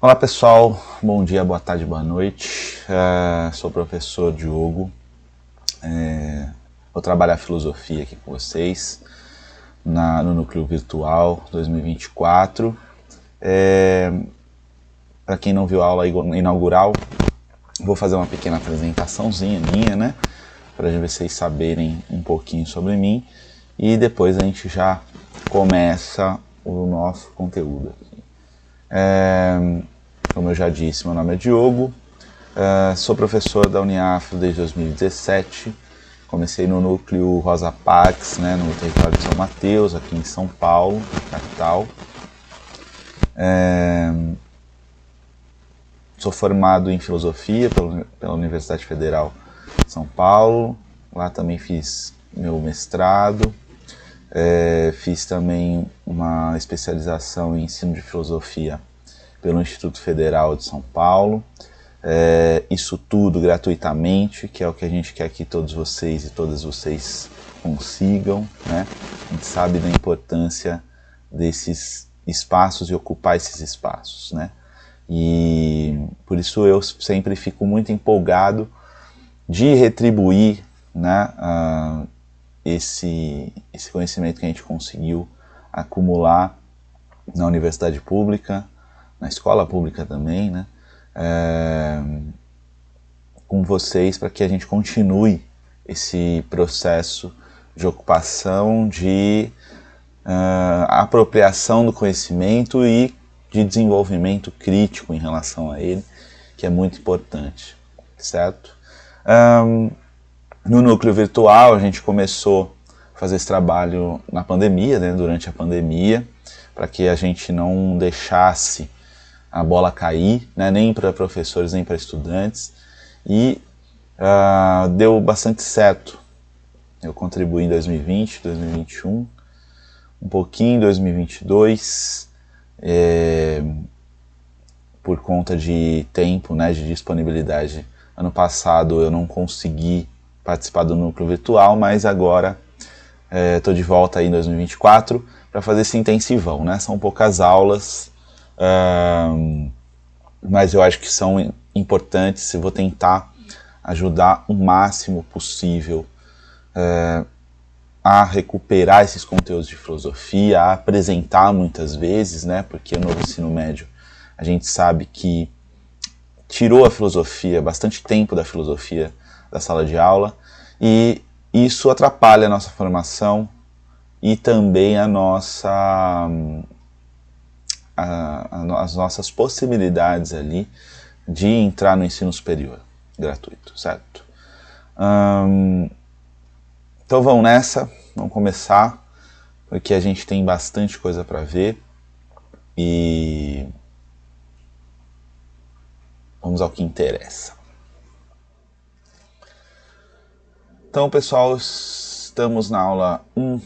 Olá pessoal, bom dia, boa tarde, boa noite. Sou o professor Diogo. Vou trabalhar filosofia aqui com vocês no Núcleo Virtual 2024. Para quem não viu a aula inaugural, vou fazer uma pequena apresentaçãozinha minha, né? Para vocês saberem um pouquinho sobre mim e depois a gente já começa o nosso conteúdo aqui. Como eu já disse, meu nome é Diogo, sou professor da Uniafro desde 2017, comecei no núcleo Rosa Pax, né, no território de São Mateus, aqui em São Paulo, capital. Sou formado em filosofia pela Universidade Federal de São Paulo, lá também fiz meu mestrado, fiz também uma especialização em ensino de filosofia pelo Instituto Federal de São Paulo, isso tudo gratuitamente, que é o que a gente quer que todos vocês e todas vocês consigam, né? A gente sabe da importância desses espaços e ocupar esses espaços, né? E por isso eu sempre fico muito empolgado de retribuir, né, esse conhecimento que a gente conseguiu acumular na universidade pública, na escola pública também, né, com vocês, para que a gente continue esse processo de ocupação, de apropriação do conhecimento e de desenvolvimento crítico em relação a ele, que é muito importante, certo? No núcleo virtual a gente começou a fazer esse trabalho na pandemia, né, durante a pandemia, para que a gente não deixasse a bola cair, né, nem para professores nem para estudantes, e deu bastante certo. Eu contribuí em 2020, 2021, um pouquinho em 2022, por conta de tempo, né, de disponibilidade. Ano passado eu não consegui participar do núcleo virtual, mas agora estou de volta aí em 2024 para fazer esse intensivão, né? São poucas aulas, mas eu acho que são importantes. Eu vou tentar ajudar o máximo possível a recuperar esses conteúdos de filosofia, a apresentar muitas vezes, né? Porque no ensino médio a gente sabe que tirou a filosofia, bastante tempo da filosofia da sala de aula, e isso atrapalha a nossa formação e também as nossas possibilidades ali de entrar no ensino superior gratuito, certo? Então vamos nessa, vamos começar, porque a gente tem bastante coisa para ver e vamos ao que interessa. Então, pessoal, estamos na aula 1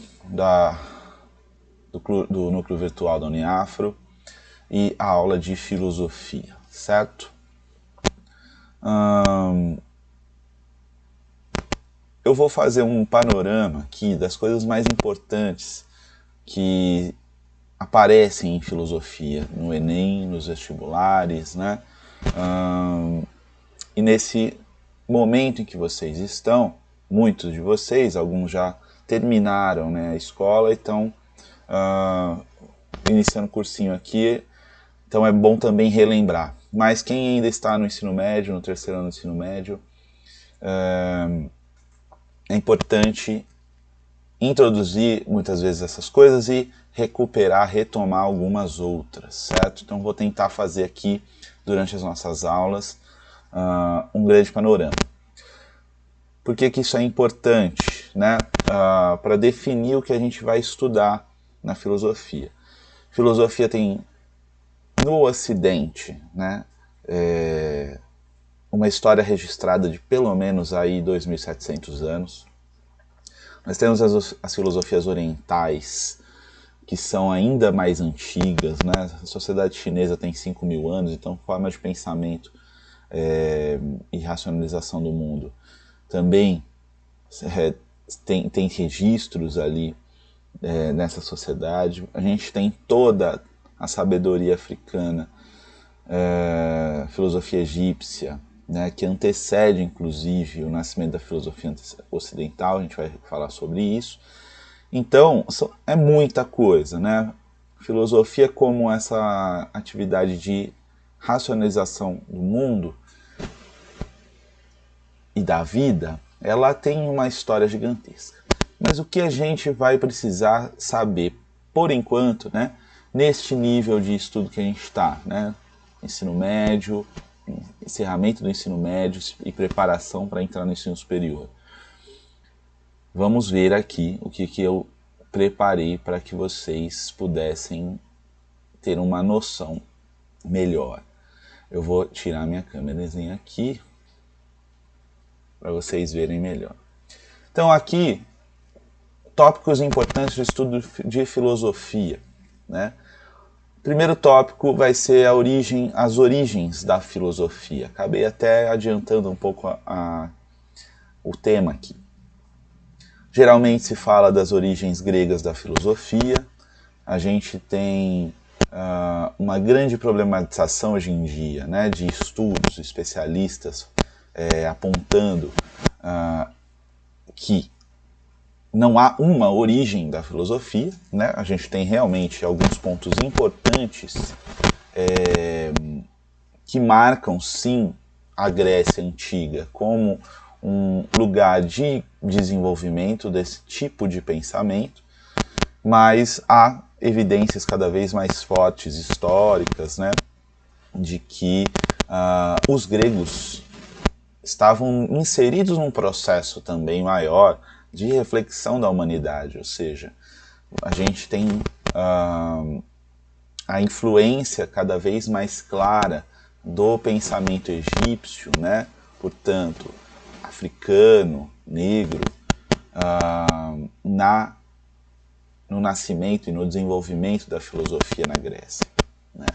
do núcleo virtual da Uniafro e a aula de filosofia, certo? Eu vou fazer um panorama aqui das coisas mais importantes que aparecem em filosofia, no Enem, nos vestibulares, né? E nesse momento em que vocês estão, muitos de vocês, alguns já terminaram, né, a escola e estão iniciando o cursinho aqui, então é bom também relembrar. Mas quem ainda está no ensino médio, no terceiro ano do ensino médio, é importante introduzir muitas vezes essas coisas e recuperar, retomar algumas outras, certo? Então vou tentar fazer aqui, durante as nossas aulas, um grande panorama. Por que isso é importante, né? Para definir o que a gente vai estudar na filosofia. Filosofia tem, no Ocidente, né, uma história registrada de pelo menos aí 2.700 anos. Nós temos as filosofias orientais, que são ainda mais antigas, né? A sociedade chinesa tem 5.000 anos, então forma de pensamento e racionalização do mundo também tem registros ali nessa sociedade. A gente tem toda a sabedoria africana filosofia egípcia, né, que antecede, inclusive, o nascimento da filosofia ocidental, a gente vai falar sobre isso. Então, é muita coisa, né? Filosofia como essa atividade de racionalização do mundo e da vida, ela tem uma história gigantesca. Mas o que a gente vai precisar saber, por enquanto, né, neste nível de estudo que a gente está, né, ensino médio, encerramento do ensino médio e preparação para entrar no ensino superior. Vamos ver aqui o que eu preparei para que vocês pudessem ter uma noção melhor. Eu vou tirar minha câmerazinha aqui para vocês verem melhor. Então aqui, tópicos importantes do estudo de filosofia, né? O primeiro tópico vai ser as origens da filosofia. Acabei até adiantando um pouco o tema aqui. Geralmente se fala das origens gregas da filosofia. A gente tem uma grande problematização hoje em dia, né, de estudos, especialistas apontando que não há uma origem da filosofia, né? A gente tem realmente alguns pontos importantes que marcam, sim, a Grécia Antiga como um lugar de desenvolvimento desse tipo de pensamento, mas há evidências cada vez mais fortes, históricas, né, de que os gregos estavam inseridos num processo também maior de reflexão da humanidade, ou seja, a gente tem a influência cada vez mais clara do pensamento egípcio, né? Portanto, africano, negro, no nascimento e no desenvolvimento da filosofia na Grécia, né?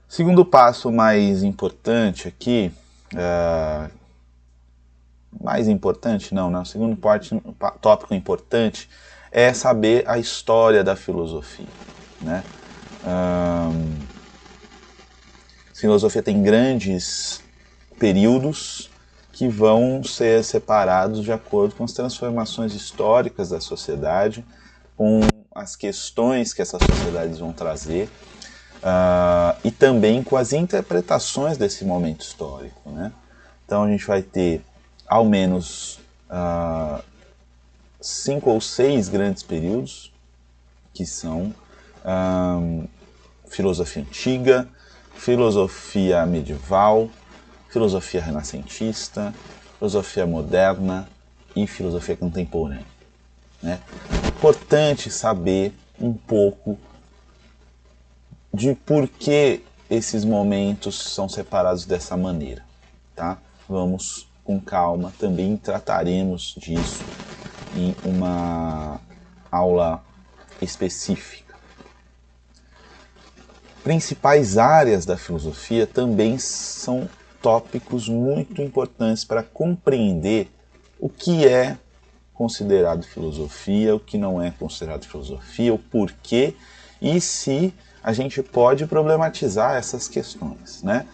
Segundo passo mais importante aqui, mais importante não, né? O segundo tópico importante é saber a história da filosofia, né? A filosofia tem grandes períodos, que vão ser separados de acordo com as transformações históricas da sociedade, com as questões que essas sociedades vão trazer, e também com as interpretações desse momento histórico, né? Então a gente vai ter ao menos 5 ou 6 grandes períodos, que são filosofia antiga, filosofia medieval, filosofia renascentista, filosofia moderna e filosofia contemporânea, né? Importante saber um pouco de por que esses momentos são separados dessa maneira, tá? Vamos com calma, também trataremos disso em uma aula específica. Principais áreas da filosofia também são tópicos muito importantes para compreender o que é considerado filosofia, o que não é considerado filosofia, o porquê e se a gente pode problematizar essas questões, né?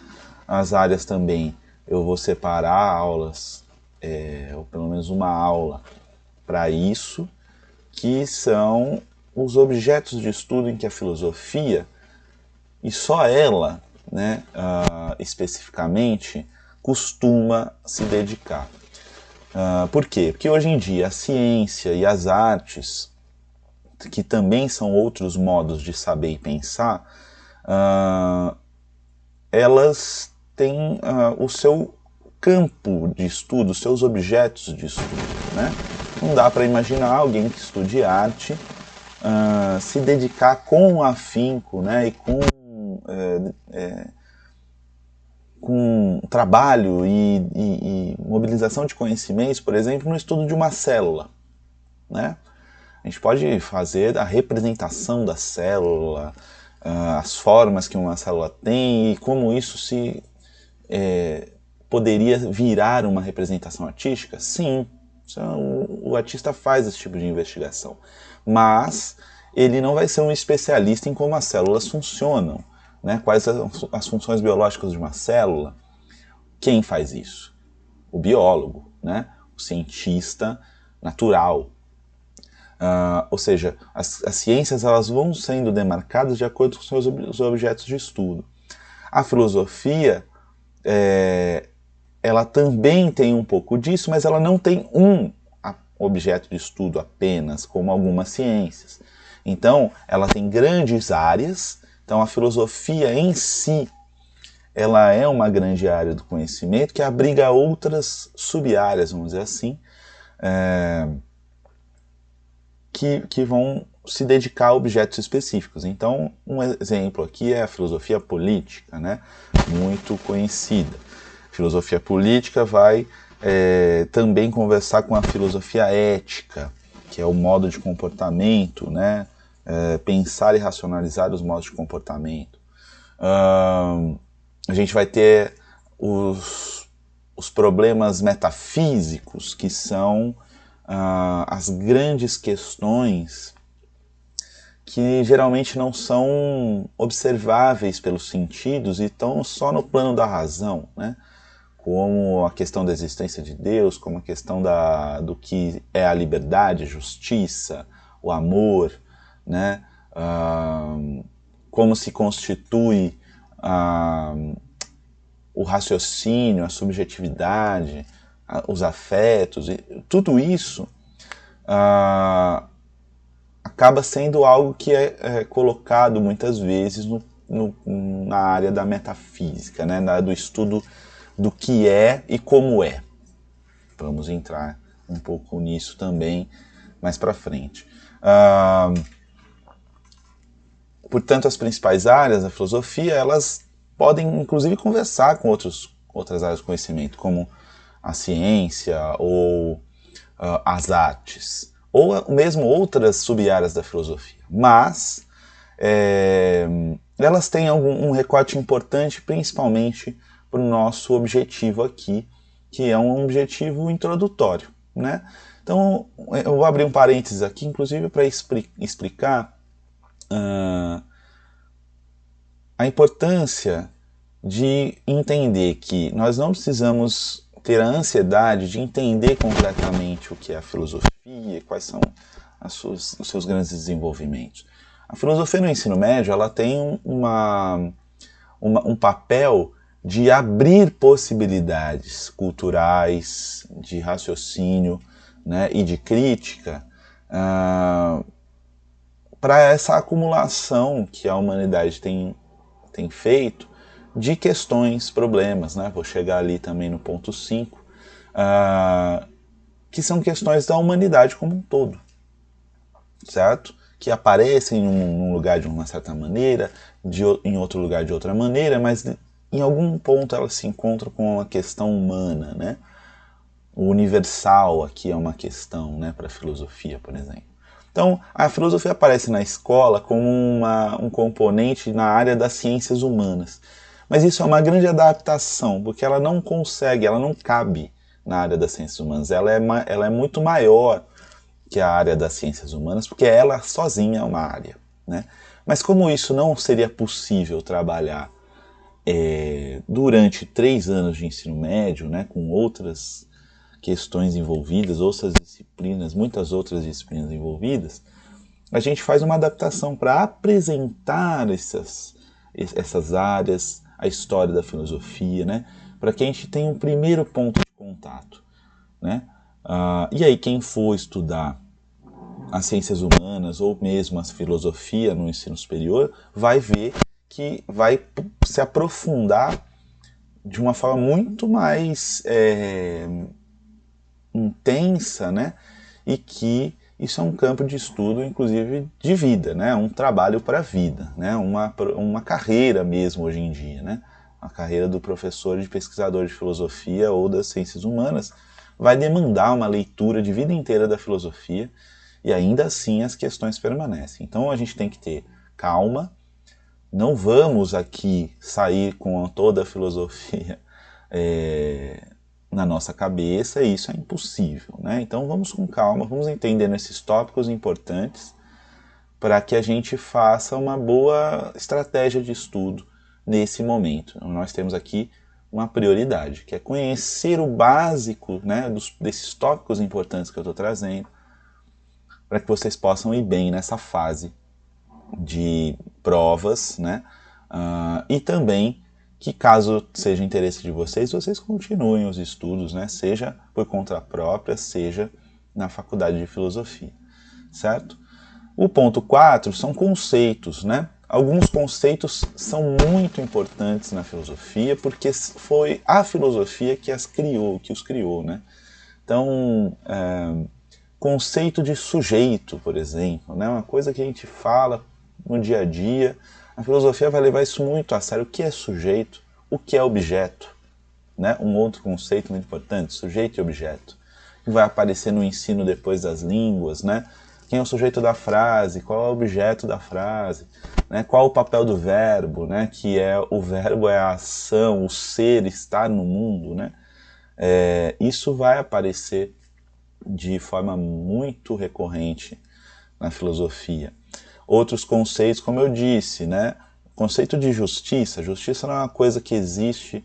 As áreas também, eu vou separar aulas, ou pelo menos uma aula para isso, que são os objetos de estudo em que a filosofia, e só ela, né, especificamente, costuma se dedicar. Por quê? Porque hoje em dia a ciência e as artes, que também são outros modos de saber e pensar, elas têm o seu campo de estudo, os seus objetos de estudo, né? Não dá para imaginar alguém que estude arte se dedicar com afinco, né, e com trabalho e mobilização de conhecimentos, por exemplo, no estudo de uma célula, né? A gente pode fazer a representação da célula, as formas que uma célula tem e como isso poderia virar uma representação artística? Sim, o artista faz esse tipo de investigação, mas ele não vai ser um especialista em como as células funcionam, né? Quais as funções biológicas de uma célula. Quem faz isso? O biólogo, né? O cientista natural. Ou seja, as ciências elas vão sendo demarcadas de acordo com seus objetos de estudo. A filosofia, ela também tem um pouco disso, mas ela não tem um objeto de estudo apenas, como algumas ciências. Então, ela tem grandes áreas. Então, a filosofia em si, ela é uma grande área do conhecimento que abriga outras sub-áreas, vamos dizer assim, que vão se dedicar a objetos específicos. Então, um exemplo aqui é a filosofia política, né? Muito conhecida. A filosofia política vai também conversar com a filosofia ética, que é o modo de comportamento, né? Pensar e racionalizar os modos de comportamento. A gente vai ter os problemas metafísicos, que são as grandes questões que geralmente não são observáveis pelos sentidos e estão só no plano da razão, né? Como a questão da existência de Deus, como a questão do que é a liberdade, a justiça, o amor, né? Como se constitui o raciocínio, a subjetividade, os afetos, e tudo isso acaba sendo algo que é colocado muitas vezes na área da metafísica, né? Do estudo do que é e como é. Vamos entrar um pouco nisso também mais para frente. Portanto, as principais áreas da filosofia, elas podem inclusive conversar com outras áreas do conhecimento, como a ciência ou as artes, ou mesmo outras sub-áreas da filosofia. Mas elas têm um recorte importante, principalmente para o nosso objetivo aqui, que é um objetivo introdutório, né? Então, eu vou abrir um parênteses aqui, inclusive para explicar a importância de entender que nós não precisamos ter a ansiedade de entender completamente o que é a filosofia, quais são os seus grandes desenvolvimentos. A filosofia no ensino médio ela tem um papel de abrir possibilidades culturais, de raciocínio, né, e de crítica para essa acumulação que a humanidade tem feito de questões, problemas, né? Vou chegar ali também no ponto 5, que são questões da humanidade como um todo, certo? Que aparecem num lugar de uma certa maneira, em outro lugar de outra maneira, mas em algum ponto elas se encontram com uma questão humana, né? O universal aqui é uma questão, né, para a filosofia, por exemplo. Então, a filosofia aparece na escola como um componente na área das ciências humanas. Mas isso é uma grande adaptação, porque ela não consegue, ela não cabe na área das ciências humanas. Ela é muito maior que a área das ciências humanas, porque ela sozinha é uma área, né? Mas como isso não seria possível trabalhar durante 3 anos de ensino médio, né, com outras questões envolvidas, outras disciplinas, muitas outras disciplinas envolvidas, a gente faz uma adaptação para apresentar essas áreas, a história da filosofia, né, para que a gente tenha um primeiro ponto de contato, né? E aí quem for estudar as ciências humanas ou mesmo a filosofia no ensino superior vai ver que vai se aprofundar de uma forma muito mais intensa, né? E que isso é um campo de estudo, inclusive, de vida, né? Um trabalho para a vida, né? Uma carreira mesmo hoje em dia, né? A carreira do professor, de pesquisador de filosofia ou das ciências humanas vai demandar uma leitura de vida inteira da filosofia e ainda assim as questões permanecem. Então a gente tem que ter calma, não vamos aqui sair com toda a filosofia na nossa cabeça, e isso é impossível, né? Então vamos com calma, vamos entendendo esses tópicos importantes para que a gente faça uma boa estratégia de estudo nesse momento. Então, nós temos aqui uma prioridade, que é conhecer o básico, né, desses tópicos importantes que eu estou trazendo, para que vocês possam ir bem nessa fase de provas, né? E também que, caso seja interesse de vocês, vocês continuem os estudos, né? Seja por conta própria, seja na faculdade de filosofia, certo? O ponto 4 são conceitos, né? Alguns conceitos são muito importantes na filosofia, porque foi a filosofia que os criou, né? Então, conceito de sujeito, por exemplo, né? Uma coisa que a gente fala no dia a dia, a filosofia vai levar isso muito a sério. O que é sujeito? O que é objeto? Né? Um outro conceito muito importante, sujeito e objeto, que vai aparecer no ensino depois das línguas, né? Quem é o sujeito da frase? Qual é o objeto da frase? Né? Qual o papel do verbo? Né? Que o verbo é a ação, o ser, estar no mundo, né? Isso vai aparecer de forma muito recorrente na filosofia. Outros conceitos, como eu disse, né? O conceito de justiça. Justiça não é uma coisa que existe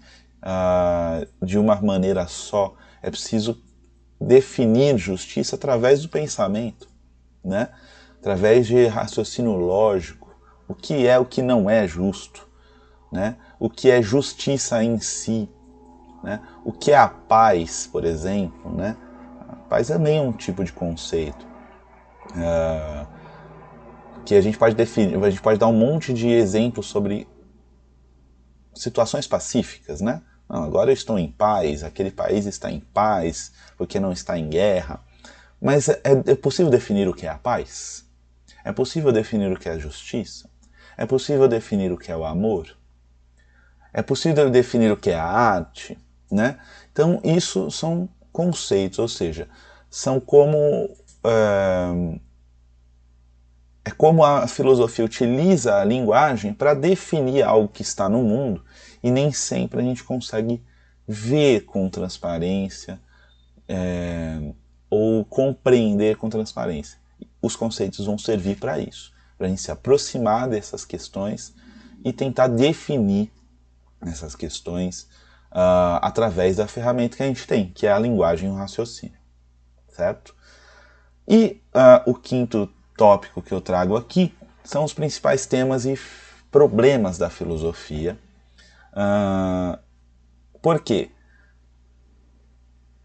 de uma maneira só. É preciso definir justiça através do pensamento, né? Através de raciocínio lógico. O que não é justo, né? O que é justiça em si, né? O que é a paz, por exemplo, né? A paz também é um tipo de conceito que a gente pode definir, a gente pode dar um monte de exemplos sobre situações pacíficas, né? Não, agora eu estou em paz, aquele país está em paz porque não está em guerra. Mas é possível definir o que é a paz? É possível definir o que é a justiça? É possível definir o que é o amor? É possível definir o que é a arte? Né? Então isso são conceitos, ou seja, são como como a filosofia utiliza a linguagem para definir algo que está no mundo e nem sempre a gente consegue ver com transparência ou compreender com transparência. Os conceitos vão servir para isso, para a gente se aproximar dessas questões e tentar definir essas questões através da ferramenta que a gente tem, que é a linguagem e o raciocínio, certo? E o quinto tópico que eu trago aqui são os principais temas e problemas da filosofia. Por quê?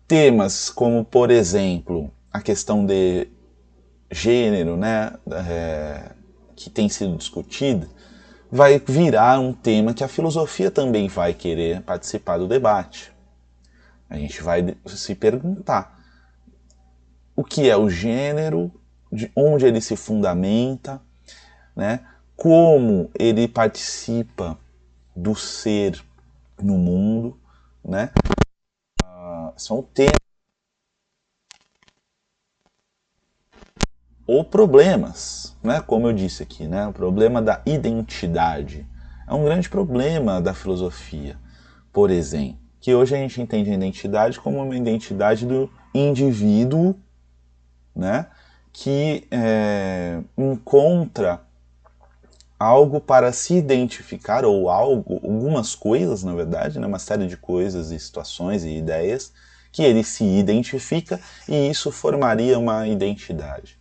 Temas como, por exemplo, a questão de gênero, né, que tem sido discutida, vai virar um tema que a filosofia também vai querer participar do debate. A gente vai se perguntar o que é o gênero, de onde ele se fundamenta, né, como ele participa do ser no mundo, né? São temas ou problemas, né? Como eu disse aqui, né? O problema da identidade é um grande problema da filosofia, por exemplo, que hoje a gente entende a identidade como uma identidade do indivíduo, né? Que encontra algo para se identificar, ou algumas coisas, na verdade, né, uma série de coisas e situações e ideias que ele se identifica, e isso formaria uma identidade.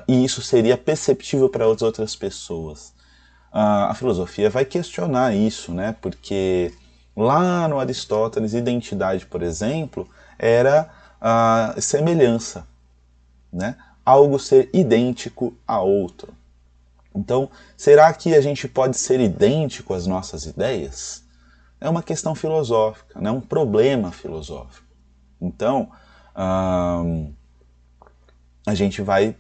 E isso seria perceptível para as outras pessoas. A filosofia vai questionar isso, né, porque lá no Aristóteles, identidade, por exemplo, era a semelhança, né, algo ser idêntico a outro. Então, será que a gente pode ser idêntico às nossas ideias? É uma questão filosófica, né? Um problema filosófico. Então, a gente vai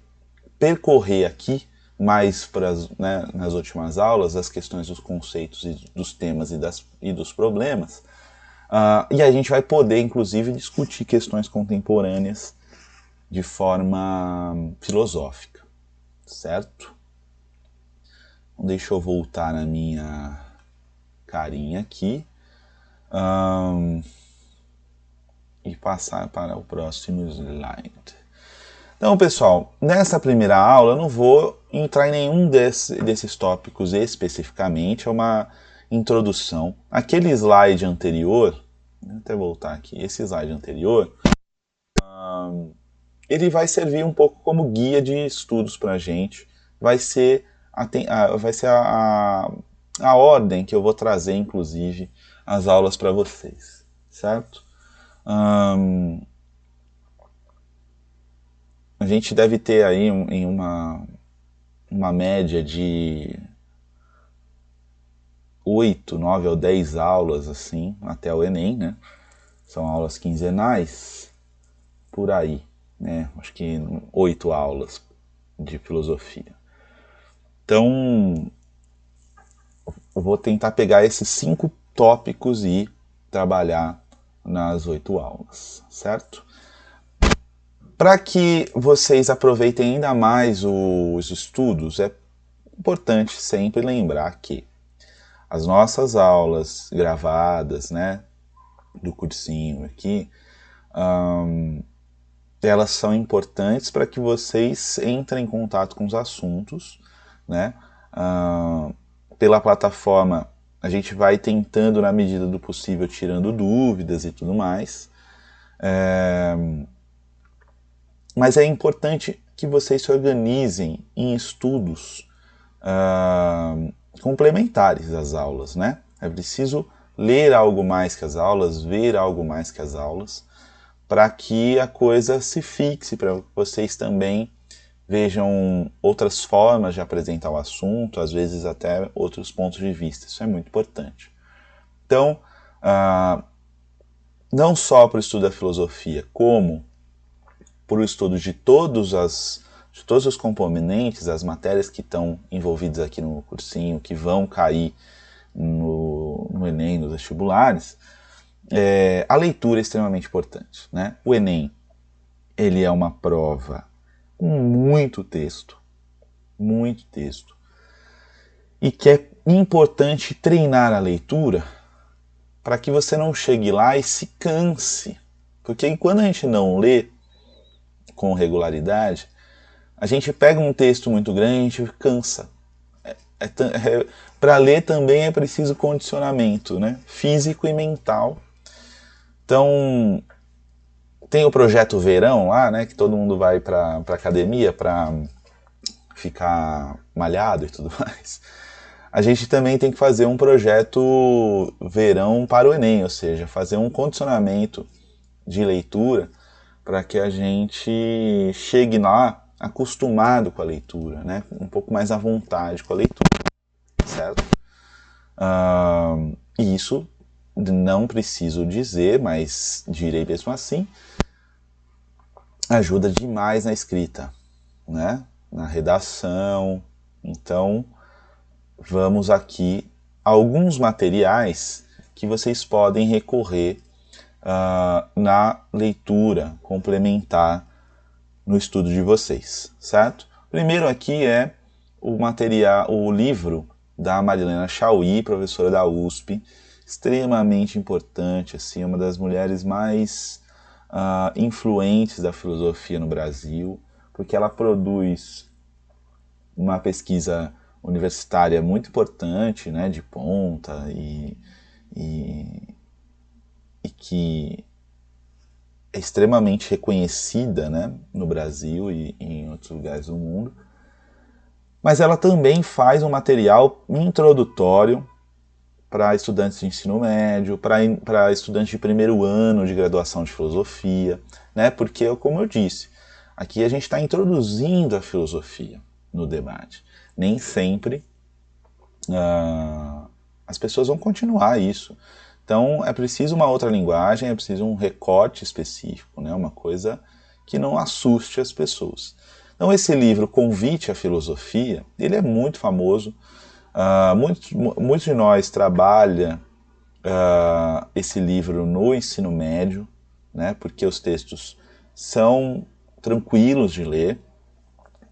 percorrer aqui, mais né, nas últimas aulas, as questões dos conceitos e dos temas e dos problemas, e a gente vai poder, inclusive, discutir questões contemporâneas de forma filosófica, certo? Deixa eu voltar na minha carinha aqui e passar para o próximo slide. Então, pessoal, nessa primeira aula eu não vou entrar em nenhum desses tópicos especificamente, é uma introdução. Aquele slide anterior, vou até voltar aqui, esse slide anterior, ele vai servir um pouco como guia de estudos para a gente, vai ser a ordem que eu vou trazer, inclusive, as aulas para vocês, certo? A gente deve ter aí em uma média de 8, 9 ou 10 aulas, assim, até o Enem, né? São aulas quinzenais, por aí, né? Acho que 8 aulas de filosofia. Então, eu vou tentar pegar esses 5 tópicos e trabalhar nas 8 aulas, certo? Para que vocês aproveitem ainda mais os estudos, é importante sempre lembrar que as nossas aulas gravadas, né, do cursinho aqui, elas são importantes para que vocês entrem em contato com os assuntos, né? Pela plataforma a gente vai tentando, na medida do possível, tirando dúvidas e tudo mais. Mas é importante que vocês se organizem em estudos complementares às aulas, né? É preciso ler algo mais que as aulas, ver algo mais que as aulas, para que a coisa se fixe, para que vocês também vejam outras formas de apresentar o assunto, às vezes até outros pontos de vista. Isso é muito importante. Então, não só para o estudo da filosofia, como para o estudo de todos os componentes, as matérias que estão envolvidas aqui no cursinho, que vão cair no Enem, nos vestibulares, a leitura é extremamente importante, né? O Enem, ele é uma prova com muito texto, e que é importante treinar a leitura para que você não chegue lá e se canse, porque quando a gente não lê com regularidade, a gente pega um texto muito grande e a gente cansa. Para ler também é preciso condicionamento, né? Físico e mental. Então, tem o projeto Verão lá, né? Que todo mundo vai para academia para ficar malhado e tudo mais. A gente também tem que fazer um projeto Verão para o Enem, ou seja, fazer um condicionamento de leitura para que a gente chegue lá acostumado com a leitura, né? Um pouco mais à vontade com a leitura, certo? E isso não preciso dizer, mas direi mesmo assim, ajuda demais na escrita, né? Na redação. Então, vamos aqui a alguns materiais que vocês podem recorrer na leitura complementar no estudo de vocês, certo? Primeiro aqui é o material, o livro da Marilena Chaui, professora da USP, extremamente importante, assim, uma das mulheres mais influentes da filosofia no Brasil, porque ela produz uma pesquisa universitária muito importante, né, de ponta e que é extremamente reconhecida, né, no Brasil e em outros lugares do mundo. Mas ela também faz um material introdutório para estudantes de ensino médio, para estudantes de primeiro ano de graduação de filosofia, né? Porque, como eu disse, aqui a gente está introduzindo a filosofia no debate. Nem sempre as pessoas vão continuar isso. Então é preciso uma outra linguagem, é preciso um recorte específico, né? Uma coisa que não assuste as pessoas. Então esse livro, Convite à Filosofia, ele é muito famoso. Muitos de nós trabalham esse livro no ensino médio, né? Porque os textos são tranquilos de ler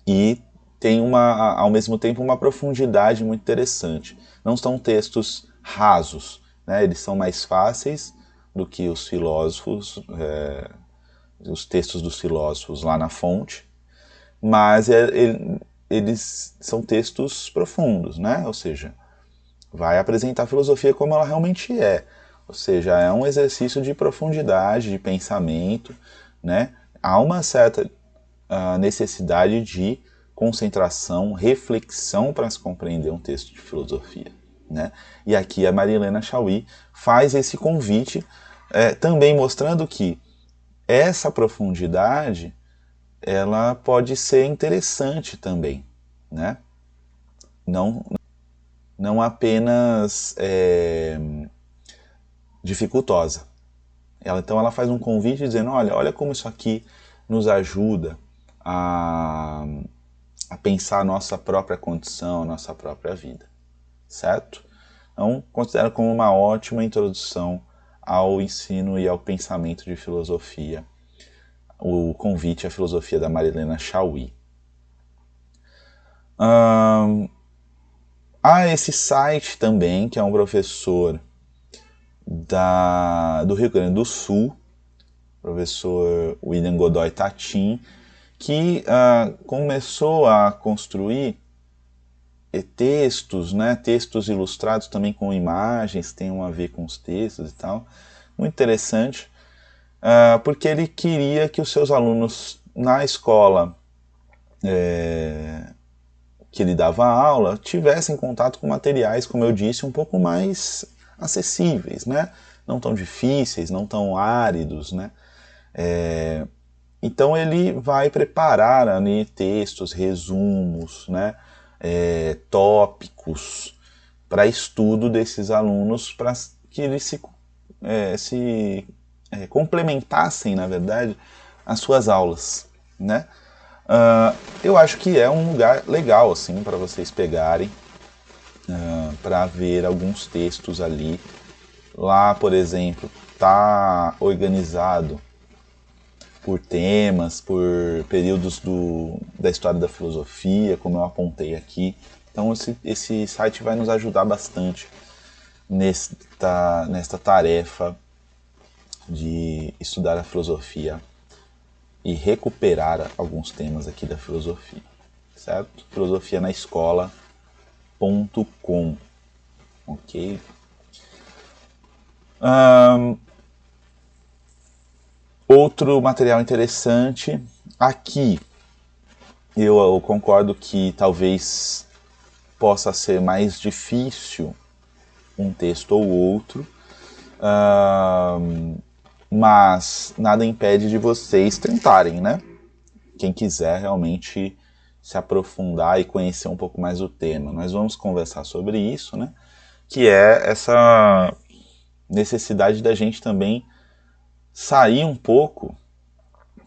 e tem ao mesmo tempo uma profundidade muito interessante. Não são textos rasos, né? Eles são mais fáceis do que os filósofos, os textos dos filósofos lá na fonte, mas eles são textos profundos, né? Ou seja, vai apresentar a filosofia como ela realmente é. Ou seja, é um exercício de profundidade, de pensamento, né? Há uma certa necessidade de concentração, reflexão para se compreender um texto de filosofia, né? E aqui a Marilena Chaui faz esse convite, também mostrando que essa profundidade ela pode ser interessante também, né? Não apenas dificultosa. Então ela faz um convite dizendo, olha como isso aqui nos ajuda a pensar a nossa própria condição, a nossa própria vida, certo? Então, considero como uma ótima introdução ao ensino e ao pensamento de filosofia, o Convite à Filosofia da Marilena Chaui. Há esse site também, que é um professor do Rio Grande do Sul, professor William Godoy Tatim, que começou a construir textos, né, textos ilustrados também com imagens, tem a ver com os textos e tal, muito interessante, porque ele queria que os seus alunos na escola que ele dava aula tivessem contato com materiais, como eu disse, um pouco mais acessíveis, né, não tão difíceis, não tão áridos, né. Então ele vai preparar ali textos, resumos, né, tópicos para estudo desses alunos, para que eles se complementassem, na verdade, as suas aulas, né? Eu acho que é um lugar legal assim para vocês pegarem para ver alguns textos ali. Lá, por exemplo, tá organizado por temas, por períodos da história da filosofia, como eu apontei aqui. Então esse site vai nos ajudar bastante nesta tarefa de estudar a filosofia e recuperar alguns temas aqui da filosofia, certo? Filosofia na escola Ok? Outro material interessante, aqui eu concordo que talvez possa ser mais difícil um texto ou outro, mas nada impede de vocês tentarem, né? Quem quiser realmente se aprofundar e conhecer um pouco mais o tema. Nós vamos conversar sobre isso, né? Que é essa necessidade da gente também sair um pouco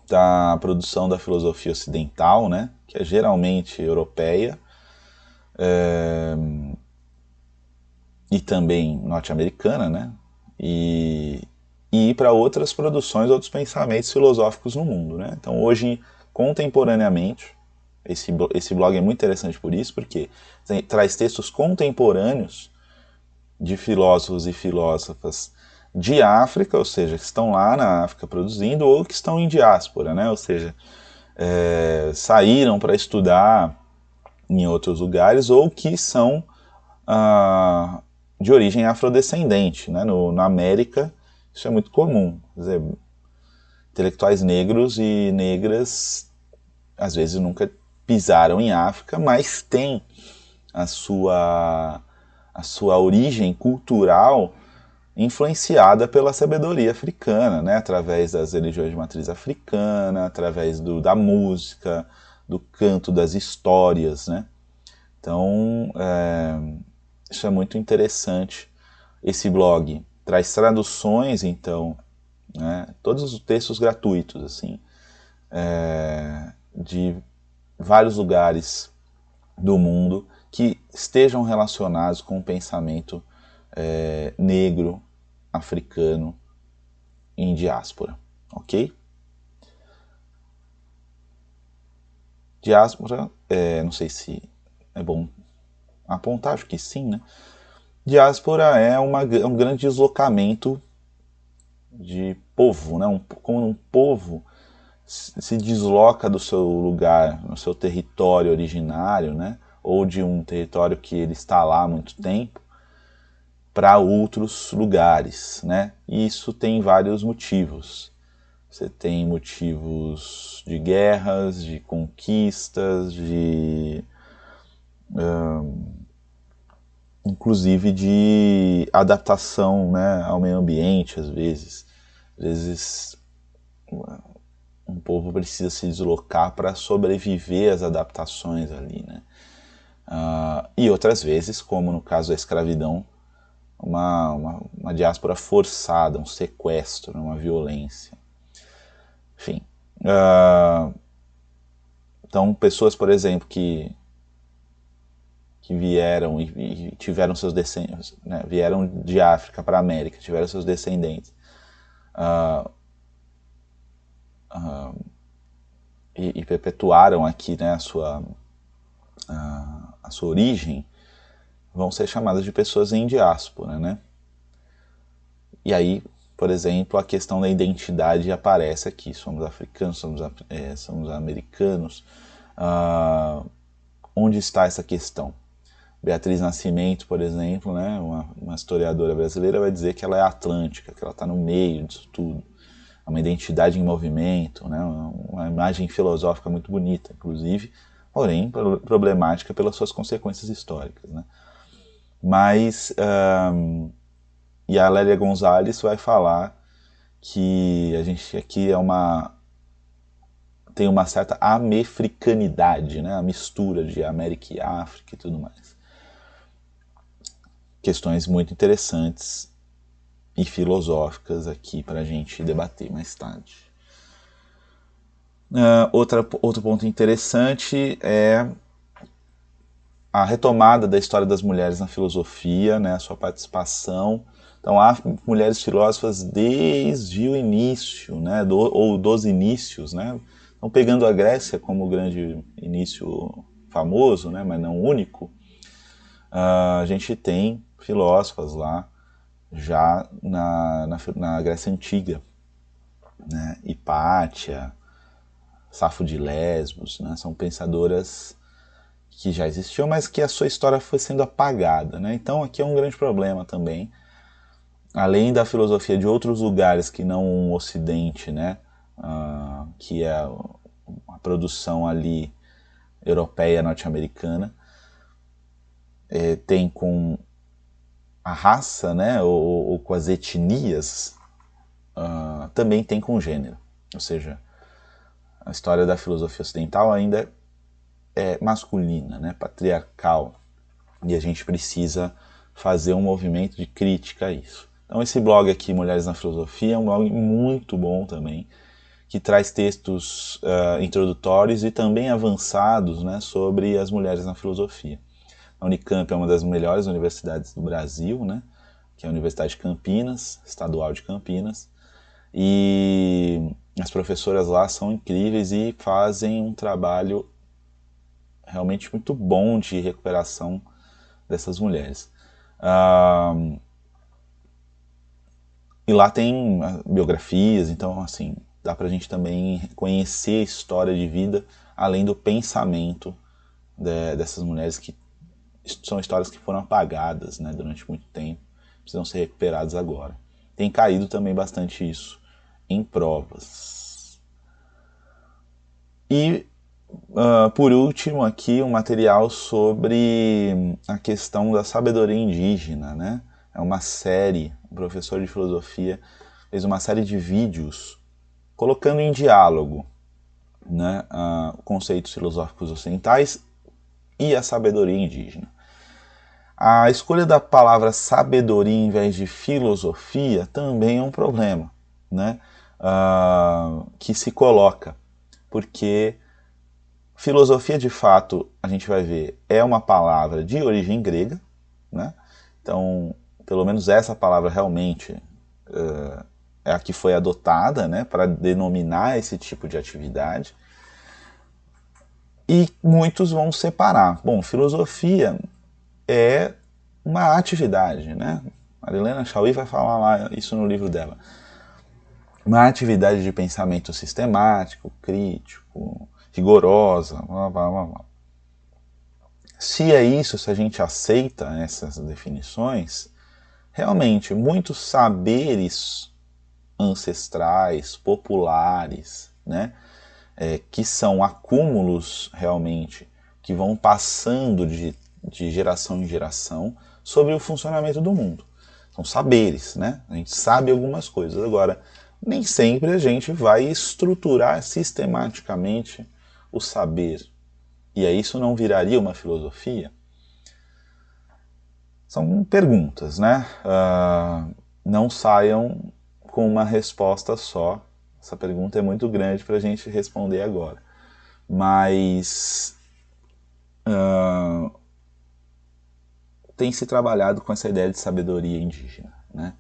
da produção da filosofia ocidental, né? Que é geralmente europeia, e também norte-americana, né? E ir para outras produções, outros pensamentos filosóficos no mundo, né? Então hoje, contemporaneamente, esse blog é muito interessante por isso, porque traz textos contemporâneos de filósofos e filósofas de África, ou seja, que estão lá na África produzindo, ou que estão em diáspora, né? Ou seja, saíram para estudar em outros lugares, ou que são de origem afrodescendente, né? Na América isso é muito comum, quer dizer, intelectuais negros e negras às vezes nunca pisaram em África, mas têm a sua origem cultural influenciada pela sabedoria africana, né? Através das religiões de matriz africana, através da música, do canto, das histórias, né? Então, isso é muito interessante. Esse blog traz traduções, então, né? Todos os textos gratuitos, assim, de vários lugares do mundo que estejam relacionados com o pensamento negro, africano, em diáspora, ok? Diáspora, não sei se é bom apontar, acho que sim, né? Diáspora é um grande deslocamento de povo, né? Como um povo se desloca do seu lugar, no seu território originário, né? Ou de um território que ele está lá há muito tempo, para outros lugares, né? E isso tem vários motivos. Você tem motivos de guerras, de conquistas, inclusive de adaptação, né, ao meio ambiente, às vezes. Às vezes um povo precisa se deslocar para sobreviver às adaptações ali, né? E outras vezes, como no caso da escravidão, uma diáspora forçada, um sequestro, uma violência. Enfim. Então, pessoas, por exemplo, que vieram e tiveram seus descendentes, né, vieram de África para a América, tiveram seus descendentes, e perpetuaram aqui, né, a sua origem, vão ser chamadas de pessoas em diáspora, né? E aí, por exemplo, a questão da identidade aparece aqui. Somos africanos, somos americanos. Onde está essa questão? Beatriz Nascimento, por exemplo, né, uma historiadora brasileira, vai dizer que ela é atlântica, que ela está no meio disso tudo. É uma identidade em movimento, né, uma imagem filosófica muito bonita, inclusive, porém problemática pelas suas consequências históricas, né? Mas, e a Lélia Gonzalez vai falar que a gente aqui tem uma certa amefricanidade, né, a mistura de América e África e tudo mais. Questões muito interessantes e filosóficas aqui para a gente debater mais tarde. Outro ponto interessante é a retomada da história das mulheres na filosofia, né, a sua participação. Então há mulheres filósofas desde o início, né, ou dos inícios, né. Então, pegando a Grécia como grande início famoso, né, mas não único, a gente tem filósofas lá já na Grécia Antiga, né? Hipátia, Safo de Lesbos, né? São pensadoras que já existiu, mas que a sua história foi sendo apagada, né? Então aqui é um grande problema também. Além da filosofia de outros lugares que não o Ocidente, né? Que é a produção ali europeia, norte-americana, tem com a raça, né? Ou com as etnias, também tem com o gênero. Ou seja, a história da filosofia ocidental ainda é masculina, né? Patriarcal. E a gente precisa fazer um movimento de crítica a isso. Então esse blog aqui, Mulheres na Filosofia, é um blog muito bom também, que traz textos introdutórios e também avançados, né, sobre as mulheres na filosofia. A Unicamp é uma das melhores universidades do Brasil, né, que é a Universidade de Campinas, Estadual de Campinas, e as professoras lá são incríveis e fazem um trabalho realmente muito bom de recuperação dessas mulheres. E lá tem biografias, então assim, dá pra gente também conhecer a história de vida, além do pensamento dessas mulheres, que são histórias que foram apagadas, né, durante muito tempo, precisam ser recuperadas agora. Tem caído também bastante isso em provas. E, por último, aqui um material sobre a questão da sabedoria indígena, né? É uma série, um professor de filosofia fez uma série de vídeos colocando em diálogo, né, conceitos filosóficos ocidentais e a sabedoria indígena. A escolha da palavra sabedoria em vez de filosofia também é um problema, né, que se coloca, porque filosofia, de fato, a gente vai ver, é uma palavra de origem grega, né? Então, pelo menos essa palavra realmente é a que foi adotada, né, para denominar esse tipo de atividade. E muitos vão separar. Bom, filosofia é uma atividade, né? Marilena Chauí vai falar lá isso no livro dela. Uma atividade de pensamento sistemático, crítico, rigorosa, blá, blá, blá, blá. Se é isso, se a gente aceita essas definições, realmente muitos saberes ancestrais, populares, né, que são acúmulos realmente, que vão passando de geração em geração sobre o funcionamento do mundo. São saberes, né? A gente sabe algumas coisas. Agora, nem sempre a gente vai estruturar sistematicamente o saber. E aí isso não viraria uma filosofia? São perguntas, né? Não saiam com uma resposta só. Essa pergunta é muito grande para a gente responder agora. Mas tem se trabalhado com essa ideia de sabedoria indígena, né?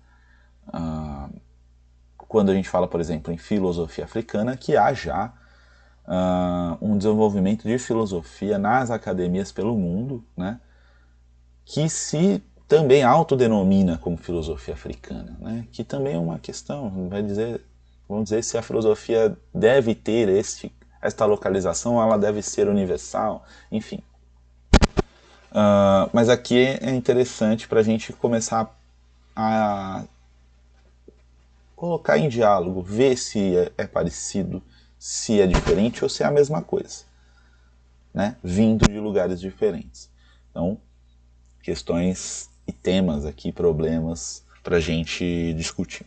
Quando a gente fala, por exemplo, em filosofia africana, que há já um desenvolvimento de filosofia nas academias pelo mundo, né? Que se também autodenomina como filosofia africana, né? Que também é uma questão, vamos dizer se a filosofia deve ter esta localização, ela deve ser universal, enfim. Mas aqui é interessante para a gente começar a colocar em diálogo, ver se é parecido, se é diferente ou se é a mesma coisa, né? Vindo de lugares diferentes. Então, questões e temas aqui, problemas para a gente discutir.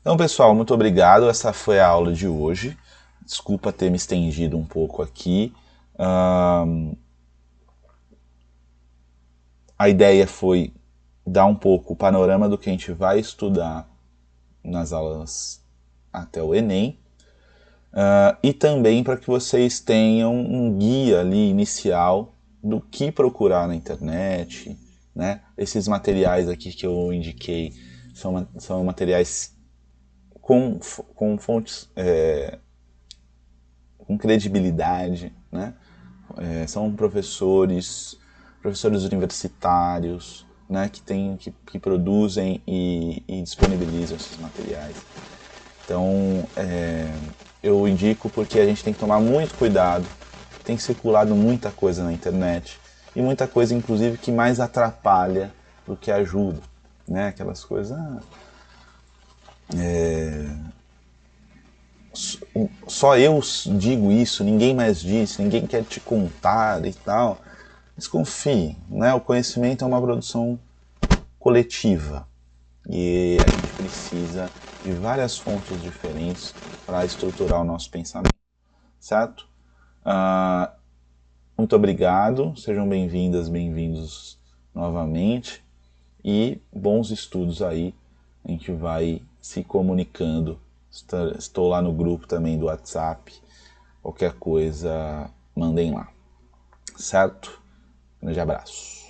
Então, pessoal, muito obrigado. Essa foi a aula de hoje. Desculpa ter me estendido um pouco aqui. A ideia foi dar um pouco o panorama do que a gente vai estudar nas aulas até o Enem, e também para que vocês tenham um guia ali inicial do que procurar na internet, né? Esses materiais aqui que eu indiquei são materiais com fontes com credibilidade, né? São professores universitários, né, que produzem e disponibilizam esses materiais. Então, eu indico porque a gente tem que tomar muito cuidado tem circulado muita coisa na internet, e muita coisa, inclusive, que mais atrapalha do que ajuda, né? Aquelas coisas... só eu digo isso, ninguém mais disse, ninguém quer te contar e tal. Desconfie, né? O conhecimento é uma produção coletiva e a gente precisa de várias fontes diferentes para estruturar o nosso pensamento, certo? Muito obrigado, sejam bem-vindas, bem-vindos novamente e bons estudos aí. A gente vai se comunicando. Estou lá no grupo também do WhatsApp. Qualquer coisa, mandem lá. Certo? Grande abraço.